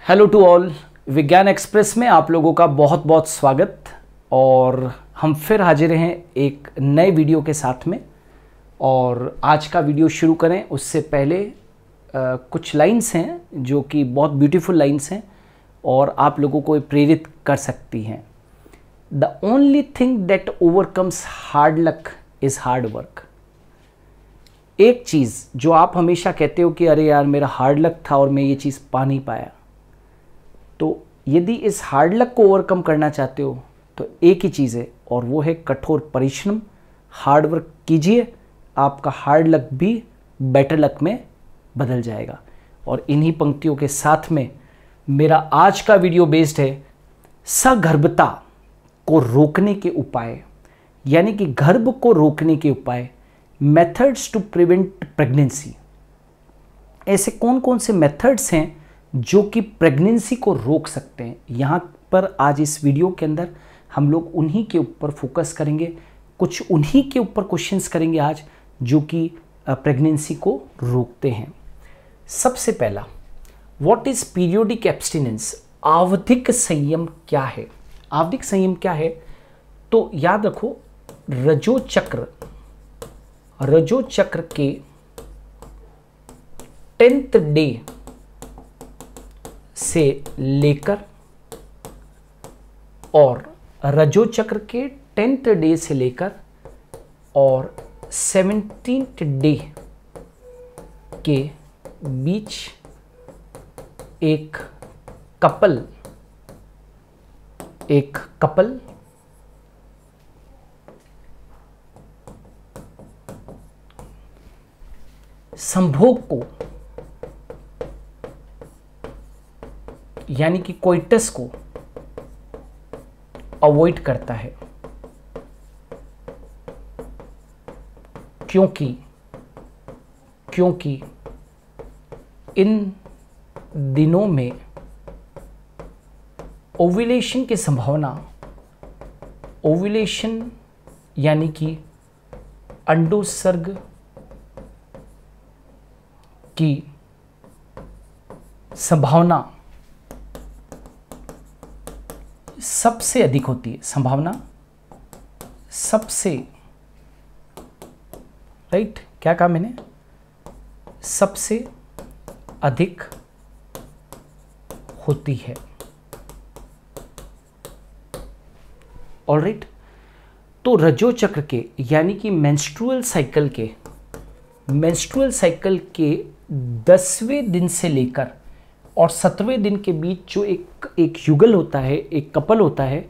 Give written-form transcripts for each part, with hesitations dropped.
Hello to all, विज्ञान express में आप लोगों का बहुत बहुत स्वागत। और हम फिर हाजिर हैं एक नए वीडियो के साथ में। और आज का वीडियो शुरू करें उससे पहले कुछ लाइंस हैं जो कि बहुत ब्यूटीफुल लाइंस हैं और आप लोगों को प्रेरित कर सकती हैं। The only thing that overcomes hard luck is hard work. एक चीज़ जो आप हमेशा कहते हो कि अरे यार मेरा हार्ड लक था और मैं ये चीज़ पा नहीं पाया, तो यदि इस हार्ड लक को ओवरकम करना चाहते हो तो एक ही चीज़ है और वो है कठोर परिश्रम। हार्ड वर्क कीजिए, आपका हार्ड लक भी बेटर लक में बदल जाएगा। और इन्हीं पंक्तियों के साथ में मेरा आज का वीडियो बेस्ड है सगर्भता को रोकने के उपाय, यानी कि गर्भ को रोकने के उपाय, मेथड्स टू प्रिवेंट प्रेगनेंसी। ऐसे कौन कौन से मेथड्स हैं जो कि प्रेगनेंसी को रोक सकते हैं। यहाँ पर आज इस वीडियो के अंदर हम लोग उन्हीं के ऊपर फोकस करेंगे, कुछ उन्हीं के ऊपर क्वेश्चंस करेंगे आज जो कि प्रेगनेंसी को रोकते हैं। सबसे पहला, व्हाट इज पीरियोडिक एब्स्टिनेंस? आवधिक संयम क्या है? आवधिक संयम क्या है? तो याद रखो, रजो चक्र के 10th डे से लेकर और रजो चक्र के 10th डे से लेकर और 17th डे के बीच एक कपल संभोग को, यानी कि कोइटस को अवॉइड करता है, क्योंकि इन दिनों में ओव्यूलेशन की संभावना, ओव्यूलेशन यानी कि अंडोत्सर्ग की संभावना सबसे अधिक होती है। संभावना सबसे, राइट, क्या कहा मैंने? सबसे अधिक होती है। ऑलराइट, तो रजो चक्र के यानी कि मेंस्ट्रुअल साइकिल के 10वें दिन से लेकर और 7वें दिन के बीच जो एक युगल होता है, एक कपल होता है,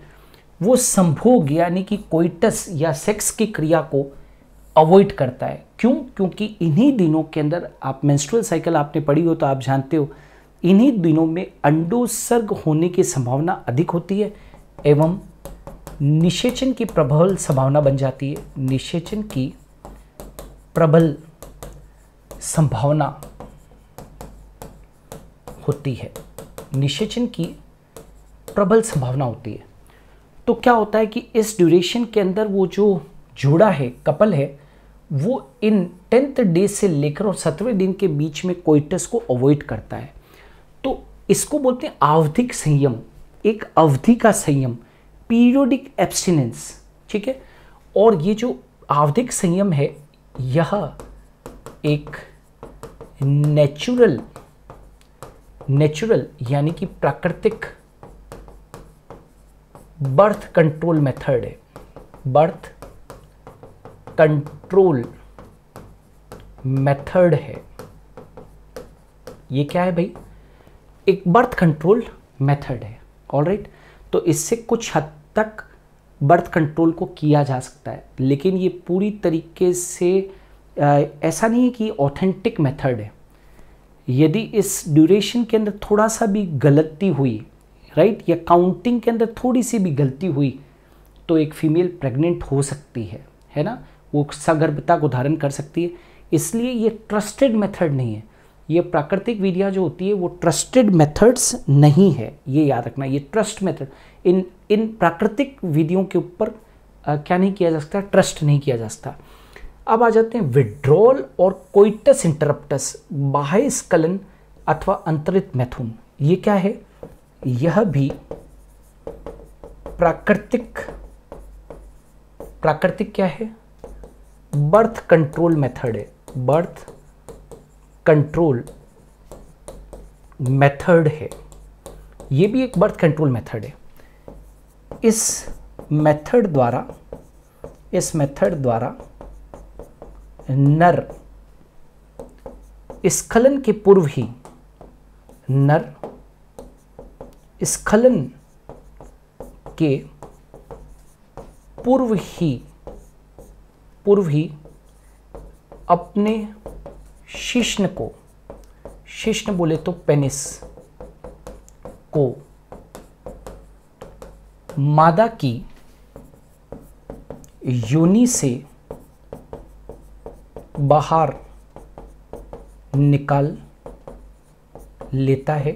वो संभोग यानी कि कोइटस या सेक्स की क्रिया को अवॉइड करता है। क्यों? क्योंकि इन्हीं दिनों के अंदर, आप मेंस्ट्रुअल साइकिल आपने पढ़ी हो तो आप जानते हो, इन्हीं दिनों में अंडोत्सर्ग होने की संभावना अधिक होती है एवं निषेचन की प्रबल संभावना बन जाती है। निषेचन की प्रबल संभावना होती है, निषेचन की प्रबल संभावना होती है। तो क्या होता है कि इस ड्यूरेशन के अंदर वो जो जोड़ा है, कपल है, वो इन 10th डे से लेकर और 7वें दिन के बीच में कोइटस को अवॉइड करता है। तो इसको बोलते हैं आवधिक संयम, एक अवधि का संयम, पीरियोडिक एब्स्टिनेंस। ठीक है, और ये जो आवधिक संयम है, यह एक नेचुरल यानी कि प्राकृतिक बर्थ कंट्रोल मेथड है। बर्थ कंट्रोल मेथड है। ये क्या है भाई? एक बर्थ कंट्रोल मेथड है। ऑलराइट, तो इससे कुछ हद तक बर्थ कंट्रोल को किया जा सकता है, लेकिन ये पूरी तरीके से ऐसा नहीं है कि ऑथेंटिक मेथड है। यदि इस ड्यूरेशन के अंदर थोड़ा सा भी गलती हुई, राइट, या काउंटिंग के अंदर थोड़ी सी भी गलती हुई, तो एक फीमेल प्रेग्नेंट हो सकती है ना, वो सगर्भता को धारण कर सकती है। इसलिए ये ट्रस्टेड मेथड नहीं है। ये प्राकृतिक विधियाँ जो होती है वो ट्रस्टेड मेथड्स नहीं है, ये याद रखना। ये ट्रस्ट मेथड, इन प्राकृतिक विधियों के ऊपर क्या नहीं किया जा सकता? ट्रस्ट नहीं किया जा सकता। अब आ जाते हैं विड्रॉल और कोइटस इंटरप्टस, बाह्य स्खलन अथवा अंतरित मैथुन। ये क्या है, यह भी प्राकृतिक क्या है, बर्थ कंट्रोल मेथड है, बर्थ कंट्रोल मेथड है। ये भी एक बर्थ कंट्रोल मेथड है। इस मेथड द्वारा नर स्खलन के पूर्व ही अपने शिश्न बोले तो पेनिस को मादा की योनि से बाहर निकाल लेता है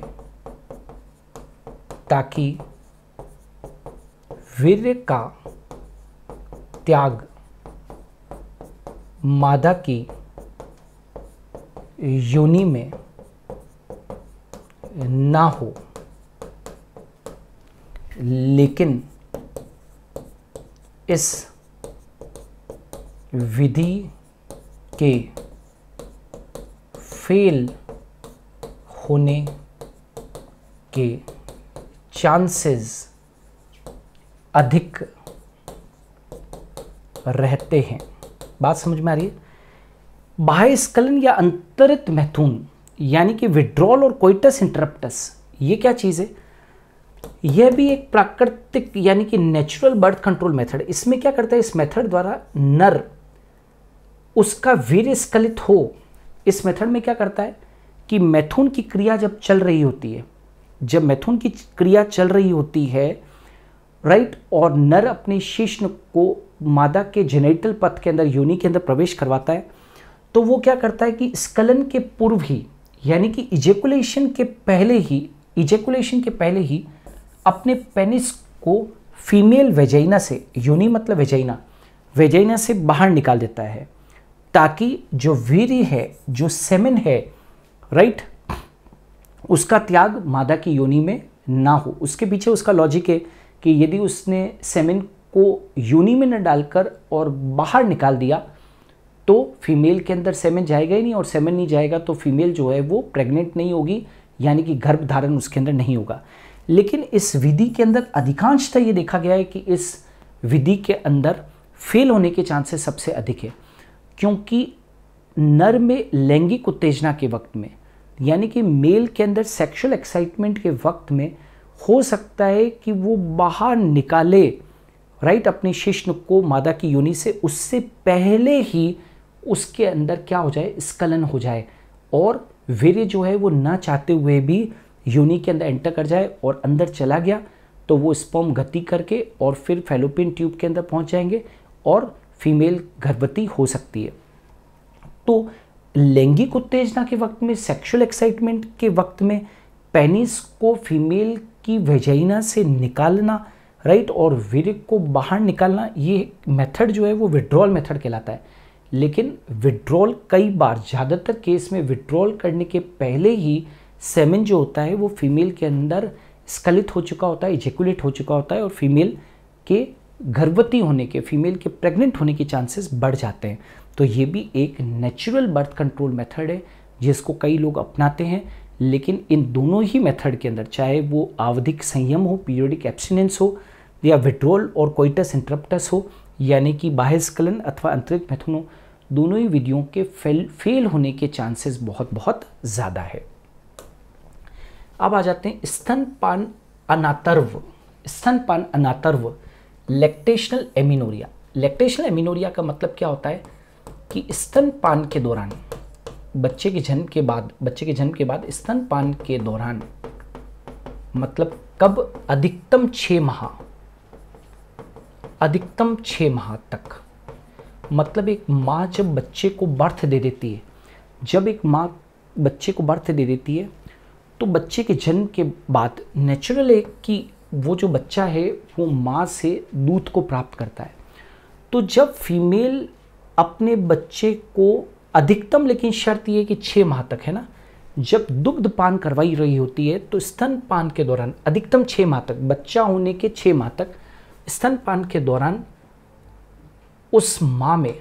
ताकि वीर्य का त्याग मादा की योनि में ना हो। लेकिन इस विधि के फेल होने के चांसेस अधिक रहते हैं। बात समझ में आ रही है? बाह्य स्खलन या अंतरित मैथुन यानी कि विड्रॉल और कोइटस इंटरप्टस, ये क्या चीज़ है? यह भी एक प्राकृतिक यानी कि नेचुरल बर्थ कंट्रोल मेथड। इसमें क्या करता है, इस मेथड द्वारा नर उसका वीर्य स्खलित हो। इस मेथड में क्या करता है कि मैथुन की क्रिया जब चल रही होती है, जब मैथुन की क्रिया चल रही होती है, राइट, और नर अपने शिश्न को मादा के जेनिटल पथ के अंदर, योनि के अंदर प्रवेश करवाता है, तो वो क्या करता है कि स्खलन के पूर्व ही यानी कि इजेकुलेशन के पहले ही अपने पेनिस को फीमेल वेजाइना से, योनि मतलब वेजाइना से बाहर निकाल देता है ताकि जो वीर्य है, जो सेमेन है, राइट, उसका त्याग मादा की योनि में ना हो। उसके पीछे उसका लॉजिक है कि यदि उसने सेमेन को योनि में न डालकर और बाहर निकाल दिया तो फीमेल के अंदर सेमेन जाएगा ही नहीं, और सेमेन नहीं जाएगा तो फीमेल जो है वो प्रेग्नेंट नहीं होगी, यानी कि गर्भ धारण उसके अंदर नहीं होगा। लेकिन इस विधि के अंदर अधिकांशतः ये देखा गया है कि इस विधि के अंदर फेल होने के चांसेस सबसे अधिक है, क्योंकि नर में लैंगिक उत्तेजना के वक्त में, यानी कि मेल के अंदर सेक्सुअल एक्साइटमेंट के वक्त में हो सकता है कि वो बाहर निकाले, राइट, अपनी शिश्न को मादा की योनि से, उससे पहले ही उसके अंदर क्या हो जाए, स्खलन हो जाए, और वीर्य जो है वो ना चाहते हुए भी योनि के अंदर एंटर कर जाए, और अंदर चला गया तो वो स्पर्म गति करके और फिर फैलोपियन ट्यूब के अंदर पहुंच जाएंगे और फीमेल गर्भवती हो सकती है। तो लैंगिक उत्तेजना के वक्त में, सेक्सुअल एक्साइटमेंट के वक्त में पेनिस को फीमेल की वेजाइना से निकालना, राइट, और वीर्य को बाहर निकालना, ये मेथड जो है वो विड्रॉल मेथड कहलाता है। लेकिन विड्रॉल कई बार, ज़्यादातर केस में विड्रॉल करने के पहले ही सेमेन जो होता है वो फीमेल के अंदर स्खलित हो चुका होता है, इजेकुलेट हो चुका होता है, और फीमेल के गर्भवती होने के, फीमेल के प्रेग्नेंट होने के चांसेस बढ़ जाते हैं। तो ये भी एक नेचुरल बर्थ कंट्रोल मेथड है जिसको कई लोग अपनाते हैं। लेकिन इन दोनों ही मेथड के अंदर, चाहे वो आवधिक संयम हो, पीरियोडिक एब्स्टिनेंस हो, या विड्रॉल और कोइटस इंटरप्टस हो, यानी कि बाह्य स्खलन अथवा आंतरिक मैथुन हो, दोनों ही विधियों के फेल होने के चांसेस बहुत बहुत ज़्यादा है। अब आ जाते हैं स्तनपान अनातर्व लैक्टेशनल एमिनोरिया। लैक्टेशनल एमिनोरिया का मतलब क्या होता है कि स्तनपान के दौरान, बच्चे के जन्म के बाद स्तनपान के दौरान, मतलब कब, अधिकतम 6 माह तक, मतलब एक माँ जब बच्चे को बर्थ दे देती है, जब एक माँ बच्चे को बर्थ दे देती है तो बच्चे के जन्म के बाद नेचुरल है कि वो जो बच्चा है वो माँ से दूध को प्राप्त करता है। तो जब फीमेल अपने बच्चे को अधिकतम, लेकिन शर्त ये कि 6 माह तक है ना, जब दुग्ध पान करवाई रही होती है तो स्तनपान के दौरान अधिकतम 6 माह तक, बच्चा होने के 6 माह तक स्तनपान के दौरान उस माँ में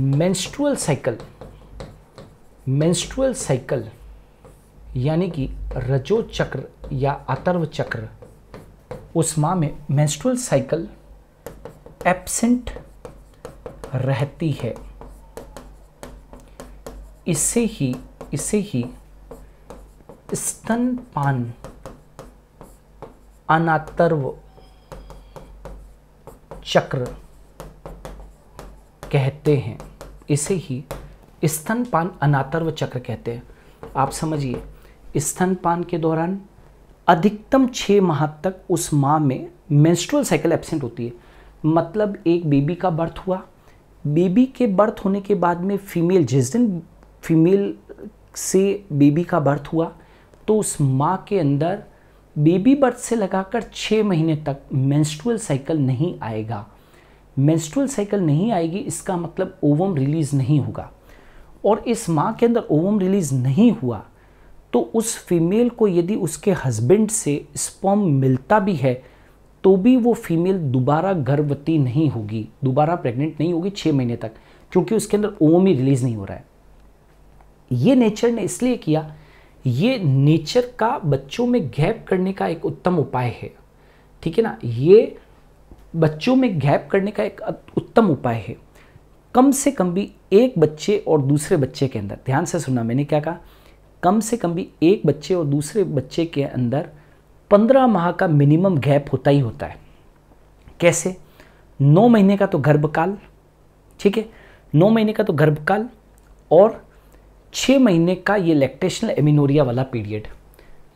मेंस्ट्रुअल साइकिल यानी कि रजो चक्र या आतर्व चक्र, उस माँ में मेंस्ट्रुअल साइकिल एब्सेंट रहती है। इसे ही स्तनपान अनातर्व चक्र कहते हैं। इसे ही स्तनपान अनातर्व चक्र कहते हैं। आप समझिए, स्तनपान के दौरान अधिकतम 6 माह तक उस माँ में मेंस्ट्रुअल साइकिल एब्सेंट होती है। मतलब एक बेबी का बर्थ हुआ, बेबी के बर्थ होने के बाद में फीमेल, जिस दिन फीमेल से बेबी का बर्थ हुआ तो उस माँ के अंदर बेबी बर्थ से लगाकर 6 महीने तक मेंस्ट्रुअल साइकिल नहीं आएगा। मेंस्ट्रुअल साइकिल नहीं आएगी, इसका मतलब ओवम रिलीज नहीं होगा। और इस माँ के अंदर ओवम रिलीज नहीं हुआ तो उस फीमेल को यदि उसके हस्बैंड से स्पर्म मिलता भी है तो भी वो फीमेल दोबारा गर्भवती नहीं होगी, दोबारा प्रेग्नेंट नहीं होगी 6 महीने तक, क्योंकि उसके अंदर ओवम ही रिलीज नहीं हो रहा है। ये नेचर ने इसलिए किया, ये नेचर का बच्चों में गैप करने का एक उत्तम उपाय है। ठीक है ना, ये बच्चों में गैप करने का एक उत्तम उपाय है। कम से कम भी एक बच्चे और दूसरे बच्चे के अंदर, ध्यान से सुनना मैंने क्या कहा, कम से कम भी एक बच्चे और दूसरे बच्चे के अंदर 15 माह का मिनिमम गैप होता ही होता है। कैसे? 9 महीने का तो गर्भकाल, ठीक है, 9 महीने का तो गर्भकाल और 6 महीने का ये लैक्टेशनल एमिनोरिया वाला पीरियड,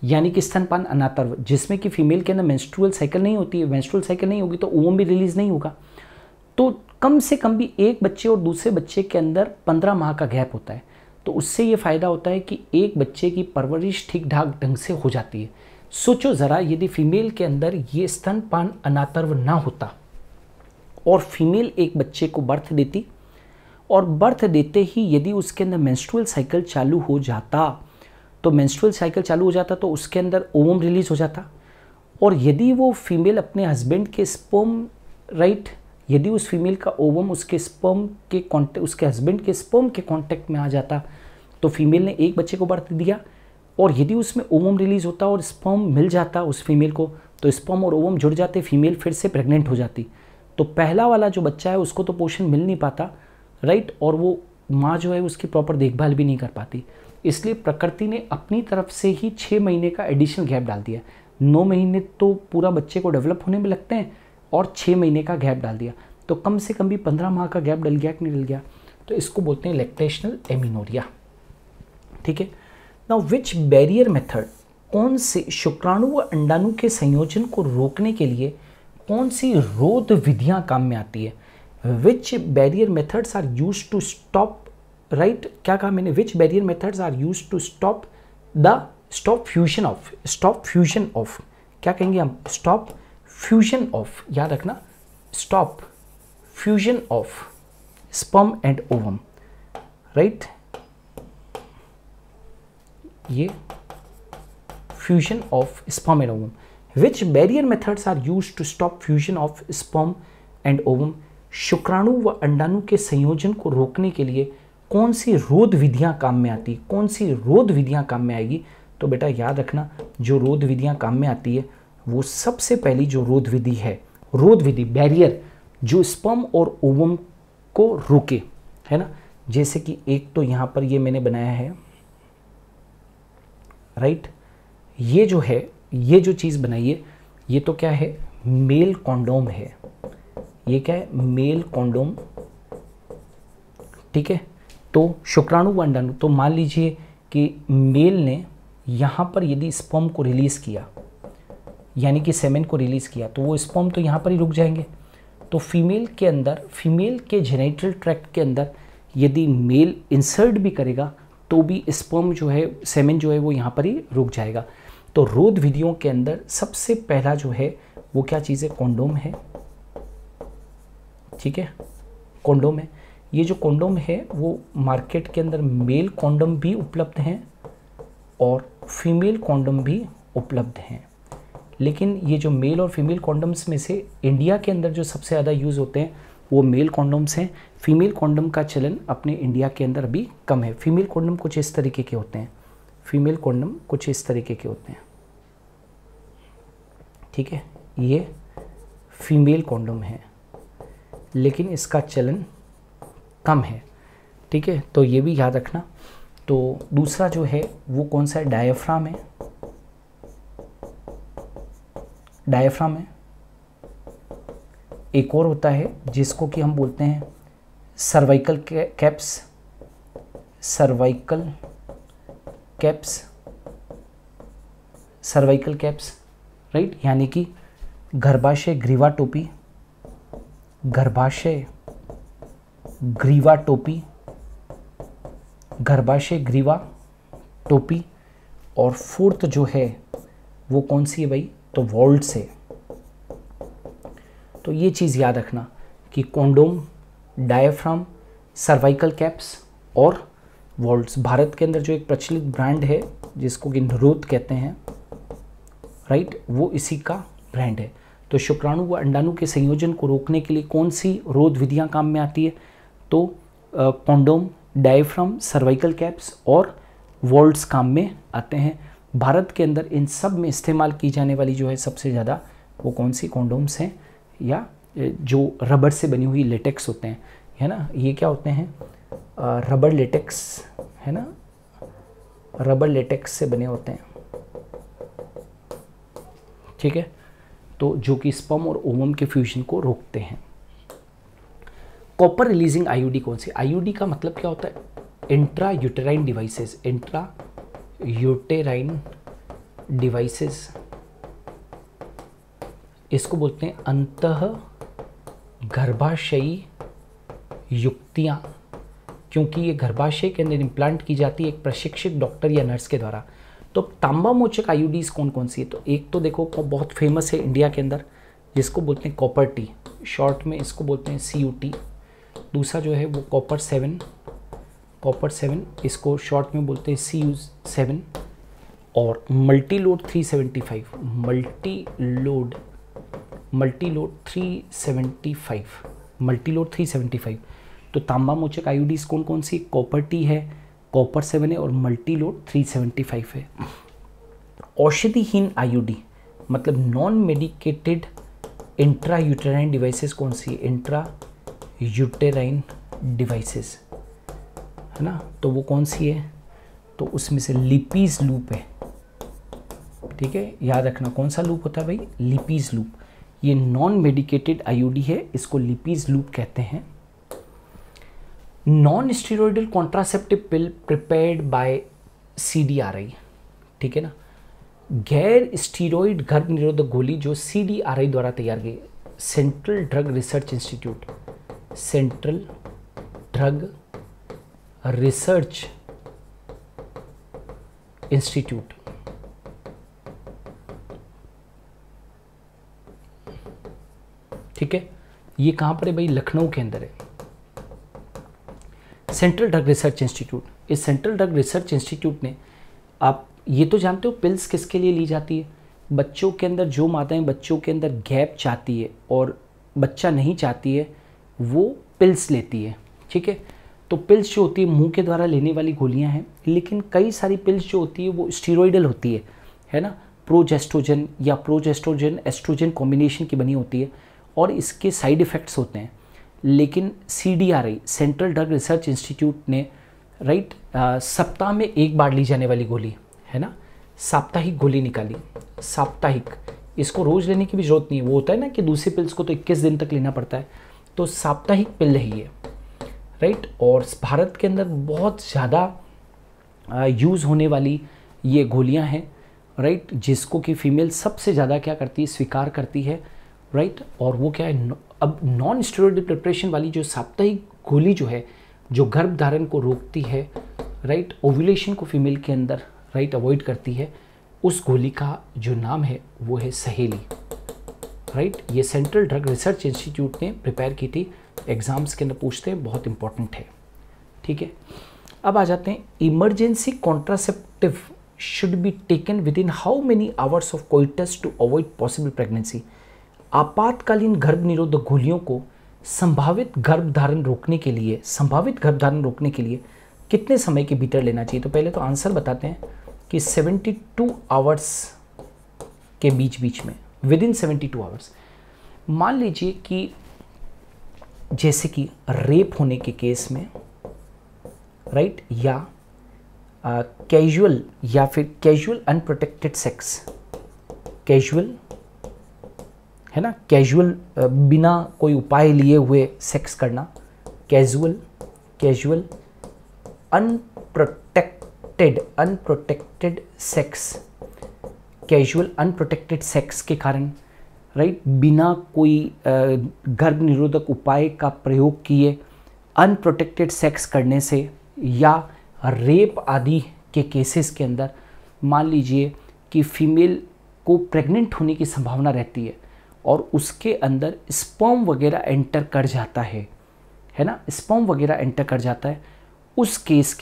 यानी कि स्तनपान अनातर्व, जिसमें कि फीमेल के अंदर मेंस्ट्रुअल साइकिल नहीं होती है। मेंस्ट्रुअल साइकिल नहीं होगी तो ओवम भी रिलीज नहीं होगा। तो कम से कम भी एक बच्चे और दूसरे बच्चे के अंदर 15 माह का गैप होता है। तो उससे ये फ़ायदा होता है कि एक बच्चे की परवरिश ठीक ठाक ढंग से हो जाती है। सोचो ज़रा, यदि फीमेल के अंदर ये स्तनपान अनातर्व ना होता और फीमेल एक बच्चे को बर्थ देती और बर्थ देते ही यदि उसके अंदर मेंस्ट्रुअल साइकिल चालू हो जाता तो उसके अंदर ओवम रिलीज हो जाता। और यदि वो फीमेल अपने हस्बैंड के स्पर्म, राइट, यदि उस फीमेल का ओवम उसके हस्बैंड के स्पर्म के कांटेक्ट में आ जाता तो फीमेल ने एक बच्चे को बर्थ दिया, और यदि उसमें ओवम रिलीज होता और स्पर्म मिल जाता उस फीमेल को तो स्पर्म और ओवम जुड़ जाते, फीमेल फिर से प्रेग्नेंट हो जाती। तो पहला वाला जो बच्चा है उसको तो पोषण मिल नहीं पाता, राइट, और वो माँ जो है उसकी प्रॉपर देखभाल भी नहीं कर पाती। इसलिए प्रकृति ने अपनी तरफ से ही 6 महीने का एडिशनल गैप डाल दिया। 9 महीने तो पूरा बच्चे को डेवलप होने में लगते हैं और 6 महीने का गैप डाल दिया, तो कम से कम भी 15 माह का गैप डल गया कि नहीं डल गया। तो इसको बोलते हैं लैक्टेशनल एमिनोरिया। ठीक है। नाउ विच बैरियर मेथड, कौन से शुक्राणु व अंडाणु के संयोजन को रोकने के लिए कौन सी रोध विधियां काम में आती है? Which barrier methods are used to stop, right, क्या कहा मैंने, which barrier methods are used to stop fusion of, क्या कहेंगे हम, स्टॉप फ्यूजन ऑफ, याद रखना, stop fusion of sperm and ovum, right, ये fusion of sperm and ovum. Which barrier methods are used to stop fusion of sperm and ovum, शुक्राणु व अंडाणु के संयोजन को रोकने के लिए कौन सी रोध विधियां काम में आती, कौन सी रोध विधियां काम में आएगी? तो बेटा याद रखना, जो रोध विधियां काम में आती है वो सबसे पहली जो रोध विधि है, रोध विधि, बैरियर जो स्पर्म और ओवम को रोके, है ना। जैसे कि एक तो यहाँ पर ये मैंने बनाया है, राइट, ये जो है, ये जो चीज़ बनाई है, ये तो क्या है, मेल कॉन्डोम है। ये क्या है, मेल कॉन्डोम। ठीक है। तो शुक्राणु व अंडाणु, तो मान लीजिए कि मेल ने यहाँ पर यदि स्पर्म को रिलीज़ किया, यानी कि सेमेन को रिलीज़ किया, तो वो स्पर्म तो यहाँ पर ही रुक जाएंगे। तो फीमेल के अंदर, फीमेल के जेनिटल ट्रैक्ट के अंदर यदि मेल इंसर्ट भी करेगा तो भी स्पर्म जो है, सेमेन जो है वो यहाँ पर ही रुक जाएगा। तो रोध विधियों के अंदर सबसे पहला जो है वो क्या चीज़ है, कॉन्डोम है। ठीक है, कॉन्डोम है। ये जो कॉन्डोम है वो मार्केट के अंदर मेल कॉन्डोम भी उपलब्ध हैं और फीमेल कॉन्डोम भी उपलब्ध हैं। लेकिन ये जो मेल और फीमेल कॉन्डोम्स में से इंडिया के अंदर जो सबसे ज़्यादा यूज़ होते हैं वो मेल कॉन्डोम्स हैं। फीमेल कॉन्डोम का चलन अपने इंडिया के अंदर अभी कम है। फीमेल कॉन्डोम कुछ इस तरीके के होते हैं, फीमेल कॉन्डोम कुछ इस तरीके के होते हैं, ठीक है। ये फीमेल कॉन्डोम है लेकिन इसका चलन कम है, ठीक है, तो ये भी याद रखना। तो दूसरा जो है वो कौन सा है, डायफ्राम है, डायफ्राम है। एक और होता है जिसको कि हम बोलते हैं cervical caps, cervical caps, cervical caps, right, यानी कि गर्भाशय ग्रीवा टोपी, गर्भाशय ग्रीवा टोपी, गर्भाशय ग्रीवा टोपी। और फोर्थ जो है वो कौन सी है भाई, तो वॉल्ट्स है। तो ये चीज़ याद रखना कि कॉन्डोम, डायफ्राम, सर्वाइकल कैप्स और वॉल्ट्स। भारत के अंदर जो एक प्रचलित ब्रांड है जिसको कि निरोध कहते हैं, राइट, वो इसी का ब्रांड है। तो शुक्राणु व अंडाणु के संयोजन को रोकने के लिए कौन सी रोध विधियां काम में आती है, तो कॉन्डोम, डायफ्राम, सर्वाइकल कैप्स और वॉल्ट्स काम में आते हैं। भारत के अंदर इन सब में इस्तेमाल की जाने वाली जो है सबसे ज़्यादा वो कौन सी कॉन्डोम्स हैं, या जो रबर से बनी हुई लेटेक्स होते हैं, है ना, ये क्या होते हैं, रबर लेटेक्स, है ना, रबर लेटेक्स से बने होते हैं, ठीक है। तो जो कि स्पर्म और ओवम के फ्यूजन को रोकते हैं। कॉपर रिलीजिंग आईयूडी कौन सी, आईयूडी का मतलब क्या होता है, intra uterine devices, intra uterine devices, इसको बोलते हैं अंतः गर्भाशयी युक्तियां, क्योंकि ये गर्भाशय के अंदर इम्प्लांट की जाती है एक प्रशिक्षित डॉक्टर या नर्स के द्वारा। तो तांबा मोचक आईयूडीज कौन कौन सी है, तो एक तो देखो बहुत फेमस है इंडिया के अंदर जिसको बोलते हैं कॉपर टी, शॉर्ट में इसको बोलते हैं CUT। दूसरा जो है वो कॉपर 7, कॉपर 7 इसको शॉर्ट में बोलते हैं CU7। और मल्टीलोड 375, मल्टीलोड 375, मल्टीलोड 375। तो तांबा मोचक आईयूडीज कौन कौन सी, कॉपर टी है, कॉपर 7 है और मल्टीलोड 375 है। औषधिहीन आईयूडी मतलब non medicated intra uterine devices कौन सी, इंट्रा यूटेराइन डिवाइसेस, है ना, तो वो कौन सी है, तो उसमें से लिपीज लूप है, ठीक है, याद रखना कौन सा लूप होता है भाई, लिपीज लूप। ये नॉन मेडिकेटेड आईयूडी है, इसको लिपीज लूप कहते हैं। Non steroidal contraceptive pill prepared by CDRI, ठीक है ना, गैर स्टीरॉयड गर्भ निरोधक गोली जो CDRI द्वारा तैयार की, central drug research institute, central drug research institute, ठीक है, ये कहां पर है भाई, लखनऊ के अंदर है, सेंट्रल ड्रग रिसर्च इंस्टीट्यूट। इस सेंट्रल ड्रग रिसर्च इंस्टीट्यूट ने, आप ये तो जानते हो पिल्स किसके लिए ली जाती है, बच्चों के अंदर जो माताएं बच्चों के अंदर गैप चाहती है और बच्चा नहीं चाहती है वो पिल्स लेती है, ठीक है। तो पिल्स जो होती है मुंह के द्वारा लेने वाली गोलियां हैं, लेकिन कई सारी पिल्स जो होती है वो स्टीरॉयडल होती है ना, प्रोजेस्ट्रोजन या प्रोजेस्ट्रोजन एस्ट्रोजन कॉम्बिनेशन की बनी होती है और इसके साइड इफ़ेक्ट्स होते हैं। लेकिन CDRI central drug research institute ने, राइट, सप्ताह में एक बार ली जाने वाली गोली, है ना, साप्ताहिक गोली निकाली, साप्ताहिक, इसको रोज़ लेने की भी जरूरत नहीं है। वो होता है ना कि दूसरी पिल्स को तो 21 दिन तक लेना पड़ता है, तो साप्ताहिक पिल है ये, राइट। और भारत के अंदर बहुत ज़्यादा यूज़ होने वाली ये गोलियां हैं, राइट, जिसको कि फीमेल सबसे ज़्यादा क्या करती है, स्वीकार करती है, राइट। और वो क्या है, अब नॉन स्टेरॉयडल प्रिपरेशन वाली जो साप्ताहिक गोली जो है, जो गर्भ धारण को रोकती है, राइट, ओव्यूलेशन को फीमेल के अंदर, राइट, अवॉइड करती है, उस गोली का जो नाम है वो है सहेली, राइट। ये सेंट्रल ड्रग रिसर्च इंस्टीट्यूट ने प्रिपेयर की थी एग्ज़ाम्स के अंदर पूछते हैं, बहुत इंपॉर्टेंट है। ठीक है, अब आ जाते हैं emergency contraceptive should be taken within how many hours of coitus to avoid possible pregnancy. आपातकालीन गर्भ निरोधक गोलियों को संभावित गर्भधारण रोकने के लिए कितने समय के भीतर लेना चाहिए? तो पहले तो आंसर बताते हैं कि 72 आवर्स के बीच में, विद इन 72 आवर्स। मान लीजिए कि जैसे कि रेप होने के केस में, राइट, या कैजुअल या फिर कैजुअल अनप्रोटेक्टेड सेक्स, कैजुअल है ना, कैजुअल बिना कोई उपाय लिए हुए सेक्स करना, casual unprotected sex, casual unprotected sex के कारण, राइट, बिना कोई गर्भ निरोधक उपाय का प्रयोग किए अनप्रोटेक्टेड सेक्स करने से, या रेप आदि के केसेस के अंदर मान लीजिए कि फीमेल को प्रेग्नेंट होने की संभावना रहती है और उसके अंदर स्पर्म वगैरह एंटर कर जाता है ना, स्पर्म वगैरह एंटर कर जाता है, उस केस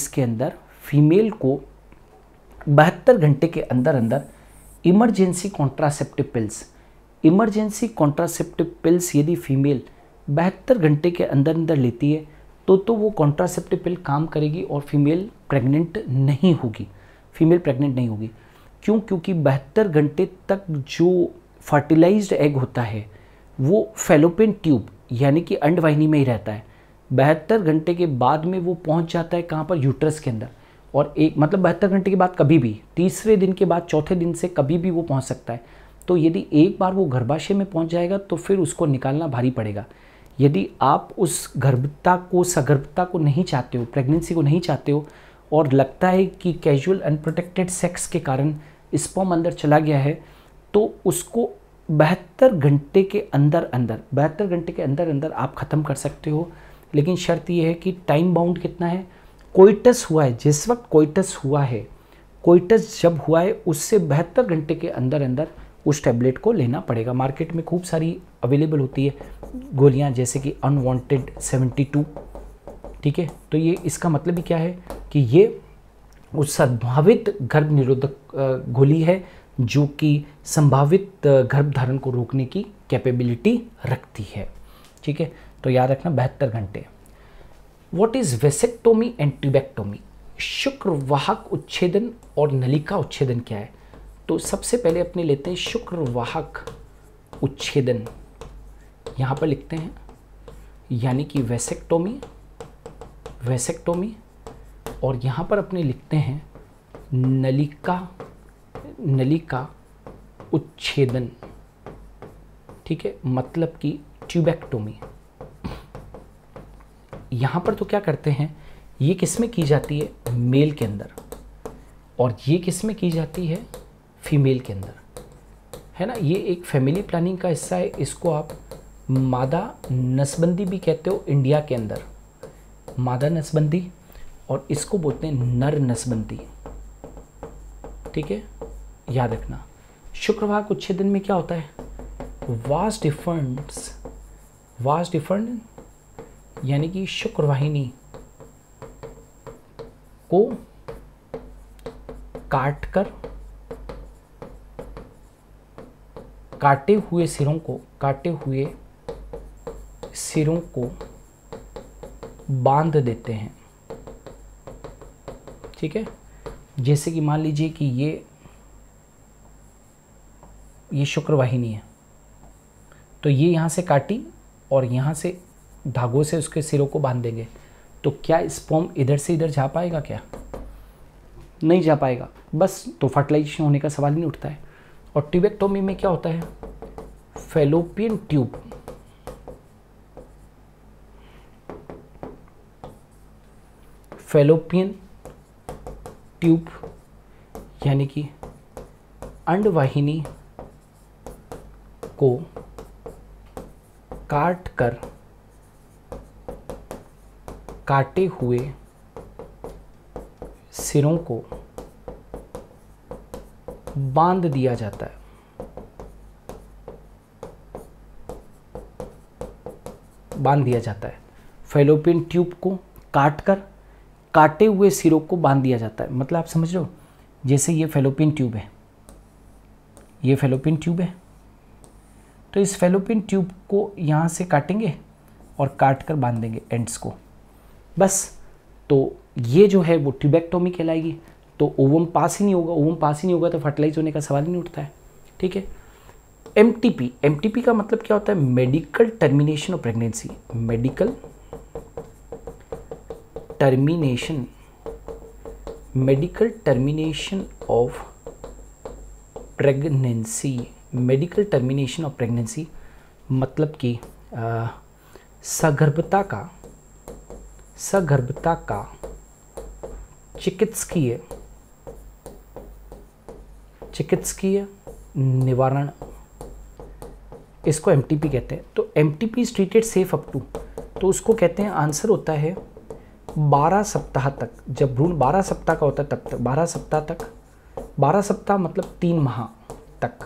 के अंदर फीमेल को 72 घंटे के अंदर इमरजेंसी कॉन्ट्रासेप्टिव पिल्स यदि फीमेल 72 घंटे के अंदर लेती है तो वो कॉन्ट्रासेप्टिव पिल काम करेगी और फीमेल प्रेग्नेंट नहीं होगी। क्यों? क्योंकि 72 घंटे तक जो फर्टिलाइज्ड एग होता है वो फैलोपियन ट्यूब यानी कि अंडवाहिनी में ही रहता है। 72 घंटे के बाद में वो पहुंच जाता है कहाँ पर? यूट्रस के अंदर। और एक मतलब 72 घंटे के बाद कभी भी, तीसरे दिन के बाद, चौथे दिन से कभी भी वो पहुंच सकता है। तो यदि एक बार वो गर्भाशय में पहुंच जाएगा तो फिर उसको निकालना भारी पड़ेगा। यदि आप उस सगर्भता को नहीं चाहते हो, प्रेगनेंसी को नहीं चाहते हो, और लगता है कि कैजुअल अनप्रोटेक्टेड सेक्स के कारण स्पर्म अंदर चला गया है, तो उसको 72 घंटे के अंदर आप ख़त्म कर सकते हो। लेकिन शर्त यह है कि टाइम बाउंड कितना है? कोइटस हुआ है, जिस वक्त कोइटस जब हुआ है उससे 72 घंटे के अंदर उस टैबलेट को लेना पड़ेगा। मार्केट में खूब सारी अवेलेबल होती है गोलियां, जैसे कि अनवांटेड 72। ठीक है, तो ये इसका मतलब ही क्या है कि ये उस संभावित गर्भ निरोधक गोली है जो कि संभावित गर्भधारण को रोकने की कैपेबिलिटी रखती है। ठीक है, तो याद रखना 72 घंटे। What is vasectomy and tubectomy? शुक्रवाहक उच्छेदन और नलिका उच्छेदन क्या है? तो सबसे पहले अपने लेते हैं शुक्रवाहक उच्छेदन, यहाँ पर लिखते हैं, यानी कि वेसेक्टोमी, और यहाँ पर अपने लिखते हैं नलिका उच्छेदन। ठीक है, मतलब कि ट्यूबेक्टोमी। यहाँ पर तो क्या करते हैं, ये किस में की जाती है? मेल के अंदर, और ये किस में की जाती है? फीमेल के अंदर, है ना। ये एक फैमिली प्लानिंग का हिस्सा है। इसको आप मादा नसबंदी भी कहते हो इंडिया के अंदर, मादा नसबंदी, और इसको बोलते हैं नर नसबंदी। ठीक है, याद रखना। शुक्रवाहक उच्छेदन में क्या होता है? वास डिफरेंस यानी कि शुक्रवाहिनी को काटे हुए सिरों को बांध देते हैं। ठीक है, जैसे कि मान लीजिए कि ये शुक्रवाहिनी है, तो ये यहाँ से काटी और यहाँ से धागों से उसके सिरों को बांध देंगे, तो क्या स्पर्म इधर से इधर जा पाएगा? क्या नहीं जा पाएगा, बस तो फर्टिलाइजेशन होने का सवाल नहीं उठता है। और ट्यूबेक्टोमी में क्या होता है? फैलोपियन ट्यूब यानी कि अंडवाहिनी को काटे हुए सिरों को बांध दिया जाता है। बांध दिया जाता है। फैलोपियन ट्यूब को काटे हुए सिरों को बांध दिया जाता है। मतलब आप समझ रहे हो, जैसे ये फैलोपियन ट्यूब है, ये फैलोपियन ट्यूब है, तो इस फैलोपियन ट्यूब को यहाँ से काटेंगे और काट कर बांध देंगे एंड्स को, बस। तो ये जो है वो ट्यूबेक्टोमी कहलाएगी। तो ओवम पास ही नहीं होगा, ओवम पास ही नहीं होगा तो फर्टिलाइज होने का सवाल ही नहीं उठता है, ठीक है। एमटीपी का मतलब क्या होता है? Medical termination of pregnancy. Medical termination of pregnancy मतलब कि सगर्भता का चिकित्सकीय निवारण, इसको एमटीपी कहते हैं। तो MTP is treated safe up to, तो उसको कहते हैं, आंसर होता है 12 सप्ताह तक। जब भ्रूण 12 सप्ताह का होता है तब तक, 12 सप्ताह तक, 12 सप्ताह मतलब 3 माह तक,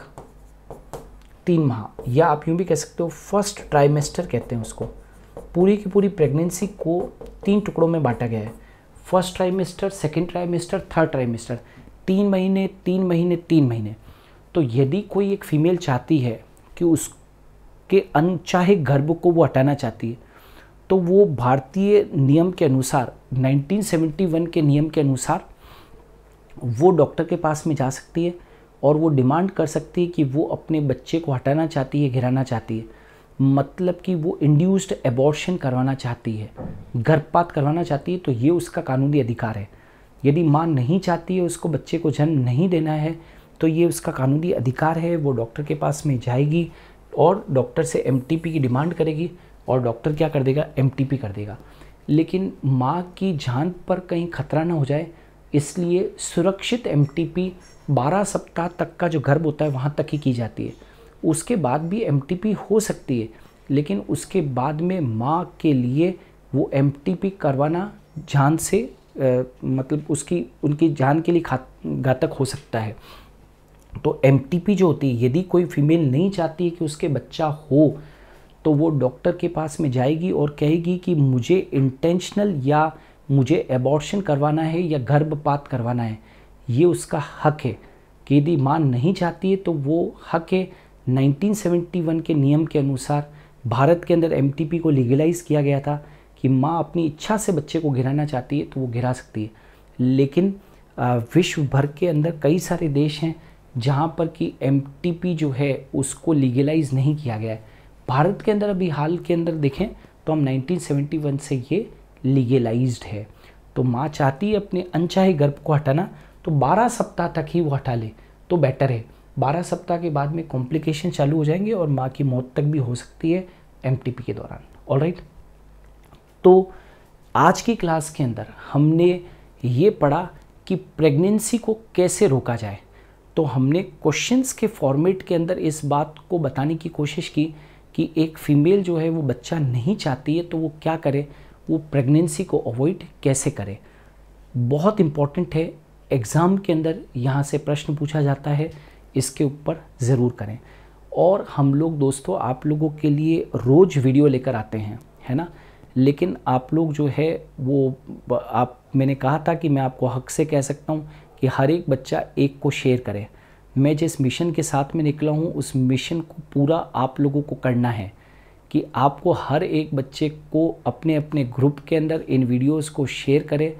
3 माह, या आप यूँ भी कह सकते हो फर्स्ट ट्राइमेस्टर कहते हैं उसको। पूरी की पूरी प्रेगनेंसी को 3 टुकड़ों में बांटा गया है, first trimester, second trimester, third trimester, 3 महीने 3 महीने 3 महीने। तो यदि कोई एक फीमेल चाहती है कि उसके अनचाहे गर्भ को वो हटाना चाहती है, तो वो भारतीय नियम के अनुसार, 1971 के नियम के अनुसार वो डॉक्टर के पास में जा सकती है और वो डिमांड कर सकती है कि वो अपने बच्चे को हटाना चाहती है, गिराना चाहती है, मतलब कि वो इंड्यूस्ड एबॉर्शन करवाना चाहती है, गर्भपात करवाना चाहती है, तो ये उसका कानूनी अधिकार है। यदि माँ नहीं चाहती है उसको बच्चे को जन्म नहीं देना है, तो ये उसका कानूनी अधिकार है। वो डॉक्टर के पास में जाएगी और डॉक्टर से एमटीपी की डिमांड करेगी और डॉक्टर क्या कर देगा? एमटीपी कर देगा। लेकिन माँ की जान पर कहीं खतरा ना हो जाए, इसलिए सुरक्षित एमटीपी 12 सप्ताह तक का जो गर्भ होता है वहाँ तक ही की जाती है। उसके बाद भी एमटीपी हो सकती है, लेकिन उसके बाद में माँ के लिए वो एमटीपी करवाना जान से मतलब उनकी जान के लिए घातक हो सकता है। तो एमटीपी जो होती है, यदि कोई फीमेल नहीं चाहती है कि उसके बच्चा हो, तो वो डॉक्टर के पास में जाएगी और कहेगी कि मुझे इंटेंशनल या मुझे एबॉर्शन करवाना है या गर्भपात करवाना है। ये उसका हक है कि यदि माँ नहीं चाहती है तो वो हक है। 1971 के नियम के अनुसार भारत के अंदर एमटीपी को लीगलाइज किया गया था कि माँ अपनी इच्छा से बच्चे को गिराना चाहती है तो वो गिरा सकती है। लेकिन विश्व भर के अंदर कई सारे देश हैं जहाँ पर कि एमटीपी जो है उसको लीगलाइज नहीं किया गया है। भारत के अंदर अभी हाल के अंदर देखें तो हम 1971 से ये लीगलाइज्ड है। तो माँ चाहती है अपने अनचाहे गर्भ को हटाना, तो 12 सप्ताह तक ही वो हटा ले तो बेटर है। 12 सप्ताह के बाद में कॉम्प्लिकेशन चालू हो जाएंगे और माँ की मौत तक भी हो सकती है एमटीपी के दौरान। ऑलराइट, तो आज की क्लास के अंदर हमने ये पढ़ा कि प्रेगनेंसी को कैसे रोका जाए। तो हमने क्वेश्चंस के फॉर्मेट के अंदर इस बात को बताने की कोशिश की कि एक फ़ीमेल जो है वो बच्चा नहीं चाहती है तो वो क्या करे, वो प्रेगनेंसी को अवॉइड कैसे करे। बहुत इम्पॉर्टेंट है, एग्ज़ाम के अंदर यहाँ से प्रश्न पूछा जाता है, इसके ऊपर ज़रूर करें। और हम लोग दोस्तों आप लोगों के लिए रोज़ वीडियो लेकर आते हैं, है ना। लेकिन आप लोग जो है वो मैंने कहा था कि मैं आपको हक से कह सकता हूँ कि हर एक बच्चा एक को शेयर करे। मैं जिस मिशन के साथ में निकला हूँ उस मिशन को पूरा आप लोगों को करना है कि आपको हर एक बच्चे को अपने अपने ग्रुप के अंदर इन वीडियोस को शेयर करें,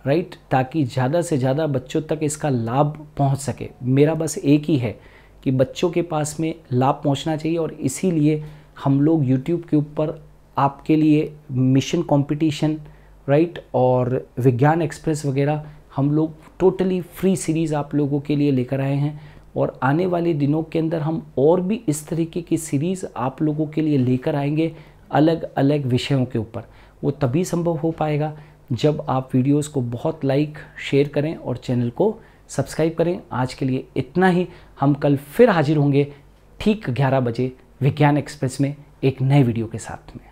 राइट, ताकि ज़्यादा से ज़्यादा बच्चों तक इसका लाभ पहुँच सके। मेरा बस एक ही है कि बच्चों के पास में लाभ पहुँचना चाहिए और इसीलिए हम लोग यूट्यूब के ऊपर आपके लिए मिशन कंपटीशन, राइट, और विज्ञान एक्सप्रेस वगैरह हम लोग टोटली फ्री सीरीज़ आप लोगों के लिए लेकर आए हैं। और आने वाले दिनों के अंदर हम और भी इस तरीके की सीरीज़ आप लोगों के लिए लेकर आएंगे अलग अलग विषयों के ऊपर। वो तभी संभव हो पाएगा जब आप वीडियोस को बहुत लाइक शेयर करें और चैनल को सब्सक्राइब करें। आज के लिए इतना ही, हम कल फिर हाजिर होंगे ठीक 11 बजे विज्ञान एक्सप्रेस में एक नए वीडियो के साथ में।